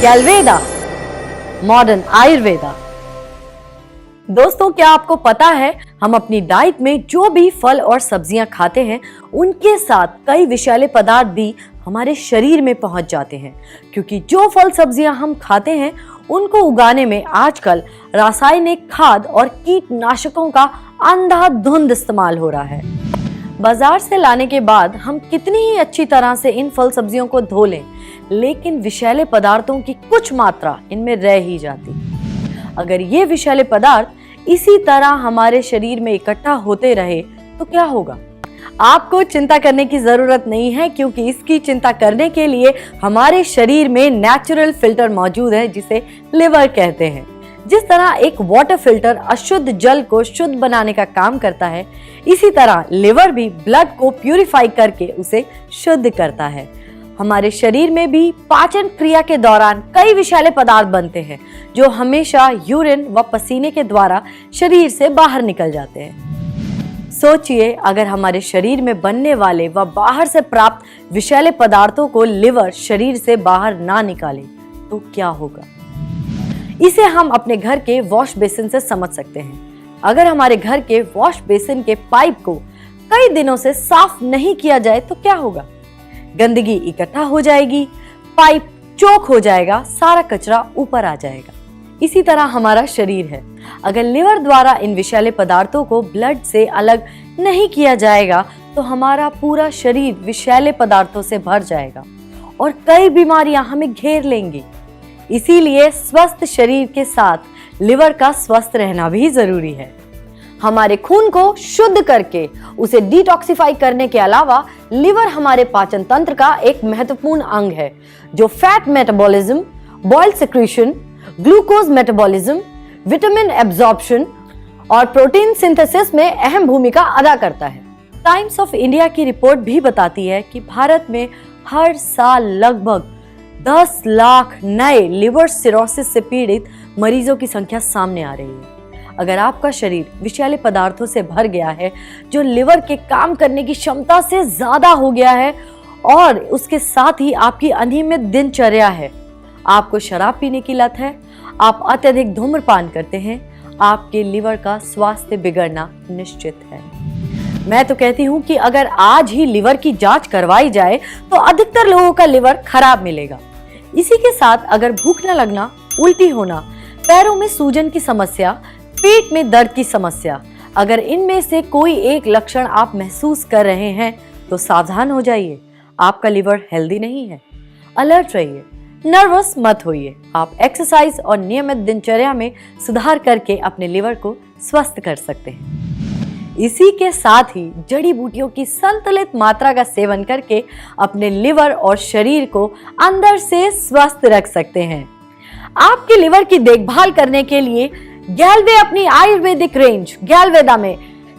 गैल्वेदा, modern Ayurveda. दोस्तों, क्या आपको पता है हम अपनी डाइट में जो भी फल और सब्जियां खाते हैं उनके साथ कई विषैले पदार्थ भी हमारे शरीर में पहुंच जाते हैं, क्योंकि जो फल सब्जियां हम खाते हैं उनको उगाने में आजकल रासायनिक खाद और कीटनाशकों का अंधाधुंध इस्तेमाल हो रहा है। बाजार से लाने के बाद हम कितनी ही अच्छी तरह से इन फल सब्जियों को धो लें, लेकिन विषैले पदार्थों की कुछ मात्रा इनमें रह ही जाती। अगर ये विषैले पदार्थ इसी तरह हमारे शरीर में इकट्ठा होते रहे तो क्या होगा? आपको चिंता करने की जरूरत नहीं है, क्योंकि इसकी चिंता करने के लिए हमारे शरीर में नेचुरल फिल्टर मौजूद है जिसे लिवर कहते हैं। जिस तरह एक वाटर फिल्टर अशुद्ध जल को शुद्ध बनाने का काम करता है, इसी तरह लिवर भी ब्लड को प्यूरिफाई करके उसे शुद्ध करता है। हमारे शरीर में भी पाचन क्रिया के दौरान कई विषैले पदार्थ बनते हैं जो हमेशा यूरिन व पसीने के द्वारा शरीर से बाहर निकल जाते हैं। सोचिए, अगर हमारे शरीर में बनने वाले व बाहर से प्राप्त विषैले पदार्थों को लिवर शरीर से बाहर ना निकाले तो क्या होगा? इसे हम अपने घर के वॉश बेसिन से समझ सकते हैं। अगर हमारे घर के वॉश बेसिन के पाइप को कई दिनों से साफ नहीं किया जाए तो क्या होगा? गंदगी इकट्ठा हो जाएगी, पाइप चोक हो जाएगा, सारा कचरा ऊपर आ जाएगा। इसी तरह हमारा शरीर है। अगर लिवर द्वारा इन विषैले पदार्थों को ब्लड से अलग नहीं किया जाएगा तो हमारा पूरा शरीर विषैले पदार्थों से भर जाएगा और कई बीमारियां हमें घेर लेंगी। इसीलिए स्वस्थ शरीर के साथ लिवर का स्वस्थ रहना भी जरूरी है। हमारे खून को शुद्ध करके उसे डिटॉक्सिफाई करने के अलावा लिवर हमारे पाचन तंत्र का एक महत्वपूर्ण अंग है जो fat metabolism, boil secretion, glucose metabolism, vitamin absorption और प्रोटीन सिंथेसिस में अहम भूमिका अदा करता है। टाइम्स ऑफ इंडिया की रिपोर्ट भी बताती है कि भारत में हर साल लगभग 10 लाख नए लिवर सिरोसिस से पीड़ित मरीजों की संख्या सामने आ रही है। अगर आपका शरीर विषैले पदार्थों से भर गया है जो लिवर के काम करने की क्षमता से ज्यादा हो गया है और उसके साथ ही आपकी अनियमित दिनचर्या है, आपको शराब पीने की लत है, आप अत्यधिक धूम्रपान करते हैं, आपके लिवर का स्वास्थ्य बिगड़ना निश्चित है। मैं तो कहती हूँ कि अगर आज ही लिवर की जांच करवाई जाए तो अधिकतर लोगों का लिवर खराब मिलेगा। इसी के साथ अगर भूख न लगना, उल्टी होना, पैरों में सूजन की समस्या, पेट में दर्द की समस्या, अगर इनमें से कोई एक लक्षण आप महसूस कर रहे हैं तो सावधान हो जाइए, आपका लिवर हेल्दी नहीं है। अलर्ट रहिए, नर्वस मत होइए। आप एक्सरसाइज और नियमित दिनचर्या में सुधार करके अपने लिवर को स्वस्थ कर सकते हैं। इसी के साथ ही जड़ी बूटियों की संतुलित मात्रा का सेवन करके अपने लिवर और शरीर को अंदर से स्वस्थ रख सकते हैं। आपके लिवर की देखभाल करने के लिए गैल्वे अपनी आयुर्वेदिक रेंज गैल्वेदा में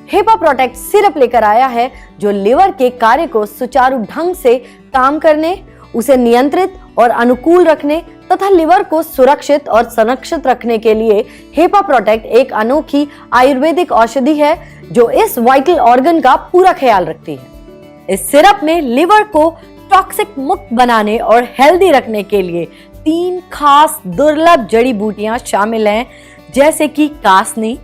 हेपा प्रोटेक्ट सिरप लेकर आया है जो लिवर के कार्य को सुचारू ढंग से काम करने, उसे नियंत्रित और अनुकूल रखने तथा लिवर को सुरक्षित और संरक्षित रखने के लिए हेपा प्रोटेक्ट एक अनोखी आयुर्वेदिक औषधि है जो इस वाइटल ऑर्गन का पूरा ख्याल रखती है। इस सिरप में लिवर को टॉक्सिक मुक्त बनाने और हेल्दी रखने के लिए 3 खास दुर्लभ जड़ी बूटियां शामिल हैं, जैसे कि कासनी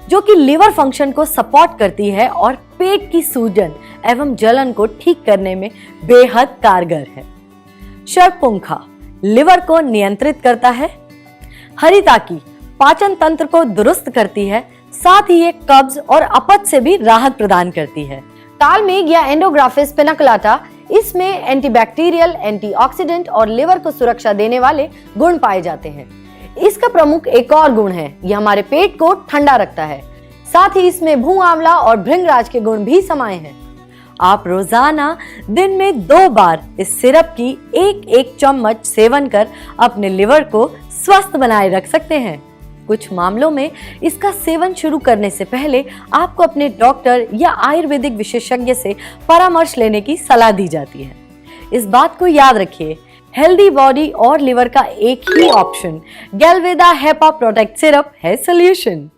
जो कि लिवर फंक्शन को सपोर्ट करती है और पेट की सूजन एवं जलन को ठीक करने में बेहद कारगर है। शरपुंखा लिवर को नियंत्रित करता है। हरिताकी पाचन तंत्र को दुरुस्त करती है, साथ ही ये कब्ज और अपच से भी राहत प्रदान करती है। कालमेघ या एंडोग्राफिस पिनाकोलाटा, इसमें एंटीबैक्टीरियल, एंटीऑक्सीडेंट और लिवर को सुरक्षा देने वाले गुण पाए जाते हैं। इसका प्रमुख एक और गुण है, यह हमारे पेट को ठंडा रखता है। साथ ही इसमें भू आंवला और भृंगराज के गुण भी समाये हैं। आप रोजाना दिन में 2 बार इस सिरप की 1-1 चम्मच सेवन कर अपने लिवर को स्वस्थ बनाए रख सकते हैं। कुछ मामलों में इसका सेवन शुरू करने से पहले आपको अपने डॉक्टर या आयुर्वेदिक विशेषज्ञ से परामर्श लेने की सलाह दी जाती है। इस बात को याद रखिए, हेल्दी बॉडी और लिवर का एक ही ऑप्शन गैल्वेदा हेपा प्रोटेक्ट सिरप है सॉल्यूशन।